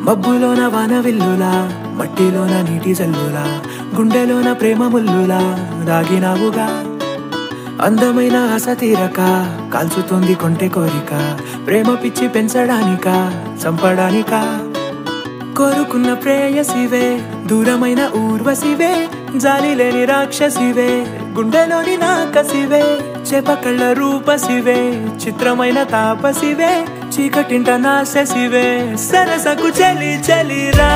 మబ్బులోన వాన విల్లులా, మట్టిలోన నీటి జల్లులా, గుండెలోన ప్రేమ ముల్లులా దాగినావుగా. అందమైన ఆశ తీరక కాల్చుతుంది కొంటె కోరిక, ప్రేమ పిచ్చి పెంచడానిక చంపడానిక. కోరుకున్న ప్రేయసివే, దూరమైన ఊర్వశివే, జాలి లేని రాక్షసివే, గుండెలోని నాకసివే, చేపకళ్ళ రూపసివే, చిత్రమైన తాపసివే, చీకటింట నాశసివే, సరసకు చలి చలిరా.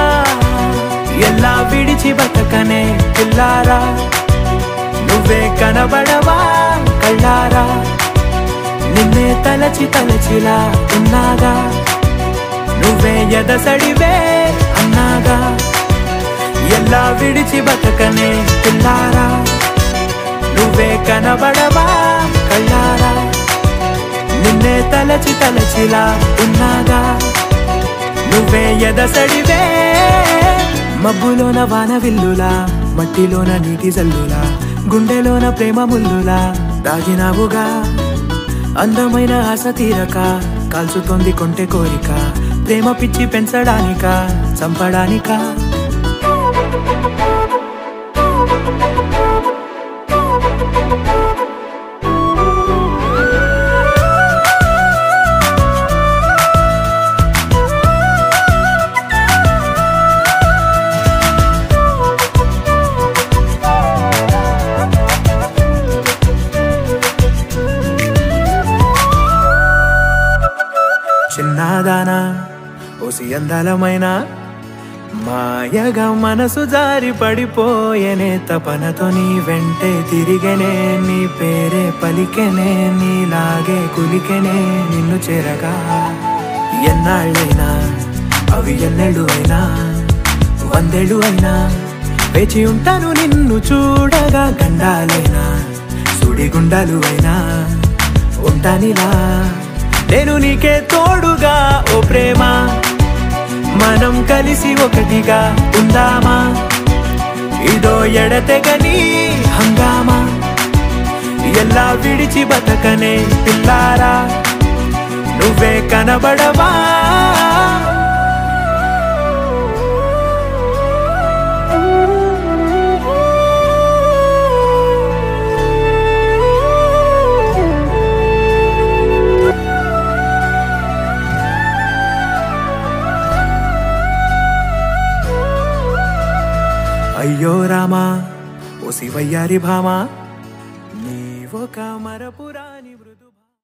ఎలా విడిచి బతకనే పిల్లారా, నువ్వే కనబడవా కళ్ళారా, నిన్నే తలచి తలచిలా ఉన్నాగా, నువ్వే ఎదసడివే అన్నాగా. ఎలా విడిచి బతకనే పిల్లారా, నువ్వే కనబడవా కళ్ళారా, నిన్నే తలచి తలచిలా ఉన్నాగా, నువ్వే ఎదసడివే. మబ్బులోన వాన విల్లులా, మట్టిలోన నీటి జల్లులా, గుండెలోన ప్రేమ ముల్లులా దాగినావుగా. అందమైన ఆశ తీరక కాల్చుతోంది కొంటె కోరిక, ప్రేమ పిచ్చి పెంచడానిక చంపడానిక. చిన్నదానా ఓసి అందలమైన మాయగా మనసు జారి పడిపోయేనే, తపనతో నీ వెంటే తిరిగేనే, నీ పేరే పలికెనే, నీలాగే కులికెనే నిన్ను చేరగా. ఎన్నాళ్ళైనా అవి ఎన్నెళ్ళు అయినా, 100 ఏళ్ళు అయినా వేచి ఉంటాను నిన్ను చూడగా. గండాలైనా సుడిగుండాలు అయినా ఉంటానిలా, నేను నీకే తోడుగా. ఓ ప్రేమ, మనం కలిసి ఒకటిగా ఉందామా, ఇదో ఎడతెగని హంగామా. ఎలా విడిచి బతకనే పిల్లారా, నువ్వే కనబడవా. అయ్యో రామా ఓ శివయ్యారి భామా, నీవొక మరపురాని మృదు.